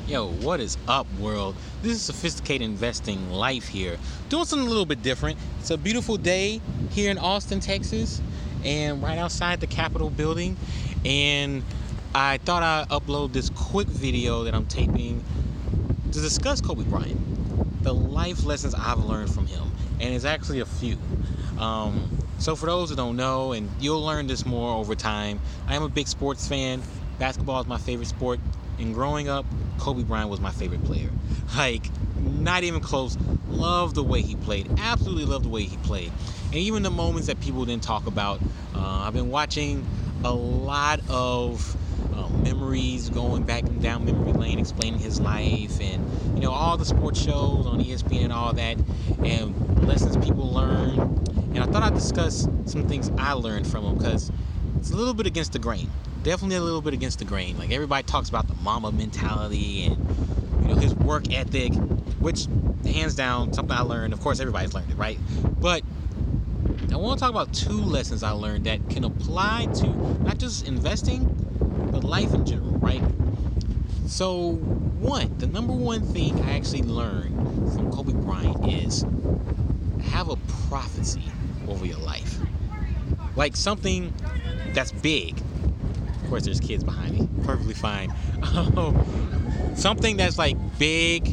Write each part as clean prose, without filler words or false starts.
Yo, what is up, world? This is Sophisticated Investing Life here. Doing something a little bit different. It's a beautiful day here in Austin, Texas, and right outside the Capitol building. And I thought I'd upload this quick video that I'm taping to discuss Kobe Bryant, the life lessons I've learned from him. And it's actually a few. So for those who don't know, and you'll learn this more over time, I am a big sports fan. Basketball is my favorite sport. And growing up, Kobe Bryant was my favorite player. Like, not even close. Love the way he played. Absolutely love the way he played. And even the moments that people didn't talk about. I've been watching a lot of memories going back and down memory lane, explaining his life, and all the sports shows on ESPN and all that, and lessons people learn. And I thought I'd discuss some things I learned from him because it's a little bit against the grain. Definitely a little bit against the grain. Like, everybody talks about the mama mentality and his work ethic, which hands down something I learned. Of course, everybody's learned it, right? But I want to talk about two lessons I learned that can apply to not just investing, but life in general, right? So, the number one thing I actually learned from Kobe Bryant is have a prophecy over your life. Like something that's big. Of course, there's kids behind me. Perfectly fine. Something that's like big,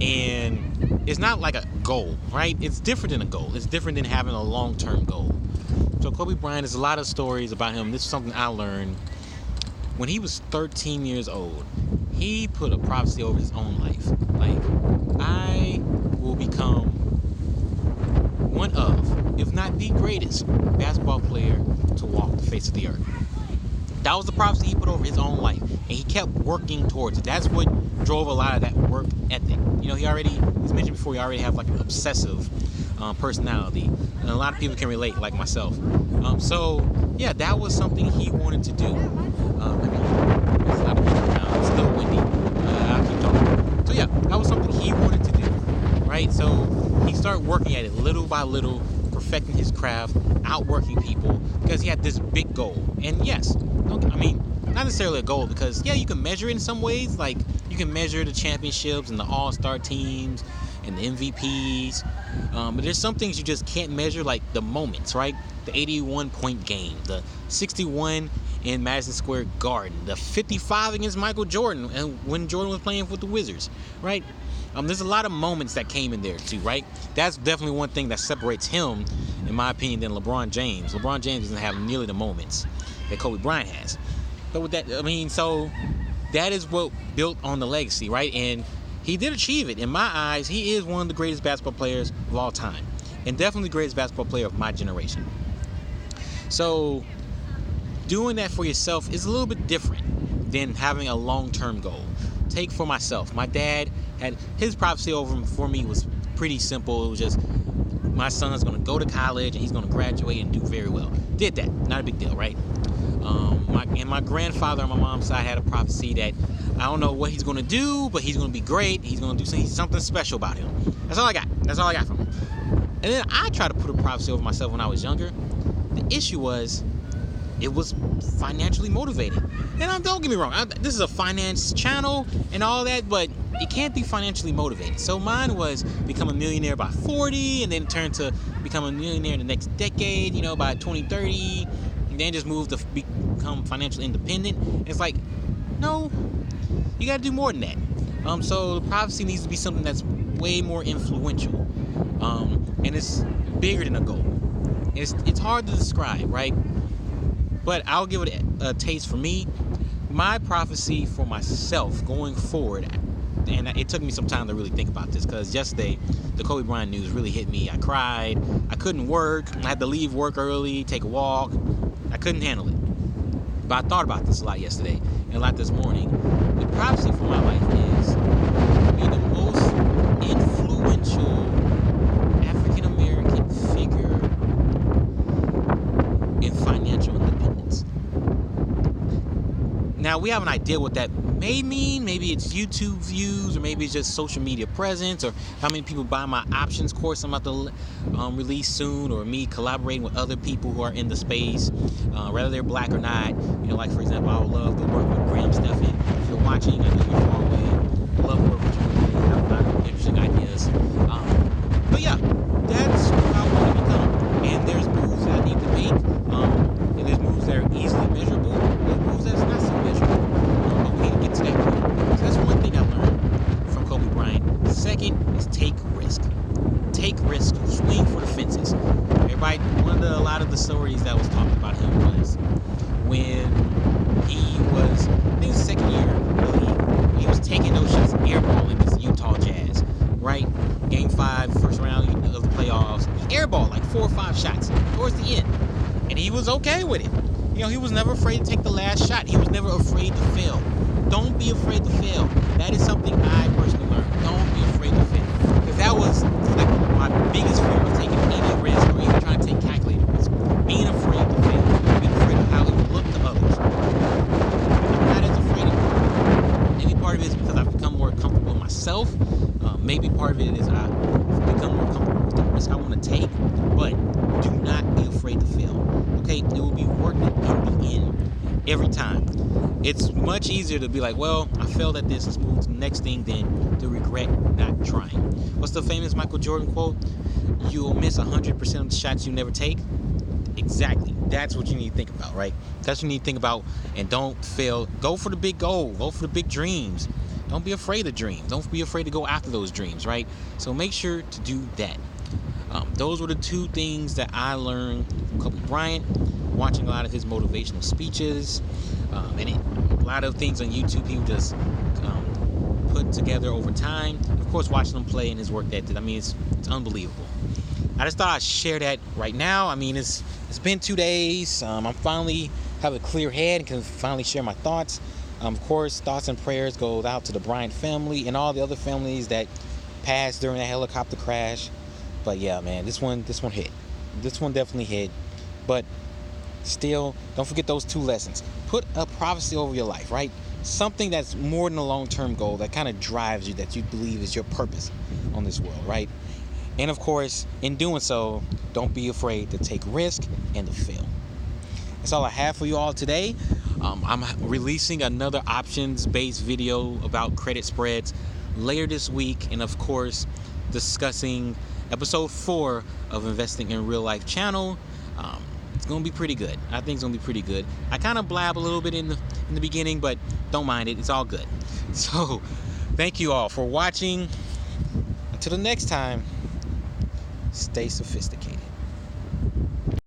and it's not like a goal, right? It's different than a goal. It's different than having a long-term goal. So Kobe Bryant, there's a lot of stories about him. This is something I learned when he was 13 years old. He put a prophecy over his own life. Like, I will become one of, if not the greatest, basketball player to walk the face of the earth. That was the prophecy he put over his own life, and he kept working towards it. That's what drove a lot of that work ethic. He's mentioned before, he already has like an obsessive personality, and a lot of people can relate, like myself. That was something he wanted to do. It's not a big around. It's a little windy. I'll keep talking. So that was something he wanted to do, right? So he started working at it little by little, perfecting his craft, outworking people, because he had this big goal. And yes, not necessarily a goal, because you can measure it in some ways. Like, you can measure the championships and the all-star teams and the MVPs, but there's some things you just can't measure, like the moments, right? The 81-point game, the 61 in Madison Square Garden, the 55 against Michael Jordan, and when Jordan was playing with the Wizards, right? There's a lot of moments that came in there too, right? That's definitely one thing that separates him, in my opinion, than LeBron James. LeBron James doesn't have nearly the moments that Kobe Bryant has. But with that, so that is what built on the legacy, right? And he did achieve it. In my eyes, he is one of the greatest basketball players of all time, and definitely the greatest basketball player of my generation. So doing that for yourself is a little bit different than having a long-term goal. Take for myself. My dad had his prophecy over for me was pretty simple. It was just, my son's going to go to college and he's going to graduate and do very well. Did that. Not a big deal, right? My grandfather on my mom's side had a prophecy that I don't know what he's going to do, but he's going to be great. He's going to do something special about him. That's all I got. That's all I got from him. And then I tried to put a prophecy over myself when I was younger. The issue was, it was financially motivated. And don't get me wrong, this is a finance channel and all that, but it can't be financially motivated. So mine was become a millionaire by 40, and then turn to become a millionaire in the next decade, by 2030, and then just move to become financially independent. It's like, no, you got to do more than that. So the prophecy needs to be something that's way more influential, and it's bigger than a goal. It's hard to describe, right? But I'll give it a taste for me. My prophecy for myself going forward, and it took me some time to really think about this, because yesterday the Kobe Bryant news really hit me. I cried. I couldn't work. I had to leave work early, take a walk. I couldn't handle it. But I thought about this a lot yesterday and a lot this morning. The prophecy for my life is to be the most influential African-American figure in financial independence. Now, we have an idea what that may mean. Maybe it's YouTube views, or maybe it's just social media presence, or how many people buy my options course I'm about to release soon, or me collaborating with other people who are in the space, whether they're black or not. Like, for example, I would love to work with Graham Stephan. If you're watching, I know you're far away. was okay with it. He was never afraid to take the last shot. He was never afraid to fail. Don't be afraid to fail. That is something I personally learned. Don't be afraid to fail. Because that was like my biggest fear of taking any risk or even trying to take calculated risk. Being afraid to fail. Being afraid of how it would look to others. I'm not as afraid of it. Maybe part of it is because I've become more comfortable with myself. Maybe part of it is I've become more comfortable with the risk I want to take. But do not be afraid to fail. Okay? It will be worth it in the end. Every time. It's much easier to be like, well, I failed at this, let's move to the next thing, than to regret not trying. What's the famous Michael Jordan quote? You'll miss 100% of the shots you never take. Exactly. That's what you need to think about, right? That's what you need to think about. And don't fail. Go for the big goal. Go for the big dreams. Don't be afraid of dreams. Don't be afraid to go after those dreams, right? So make sure to do that. Those were the two things that I learned from Kobe Bryant, watching a lot of his motivational speeches, and a lot of things on YouTube he would just put together over time. Of course, watching him play and his work ethic, it's unbelievable. I just thought I'd share that right now. It's been 2 days. I'm finally have a clear head and can finally share my thoughts. Of course, thoughts and prayers go out to the Bryant family and all the other families that passed during that helicopter crash. But yeah, man, this one hit. This one definitely hit. But still, don't forget those two lessons. Put a prophecy over your life, right? Something that's more than a long-term goal that kind of drives you, that you believe is your purpose on this world, right? And of course, in doing so, don't be afraid to take risk and to fail. That's all I have for you all today. I'm releasing another options-based video about credit spreads later this week, and of course, discussing episode 4 of Investing in Real Life channel. It's gonna be pretty good. I think it's gonna be pretty good. I kind of blab a little bit in the beginning, but don't mind it. It's all good. So, thank you all for watching. Until the next time, stay sophisticated.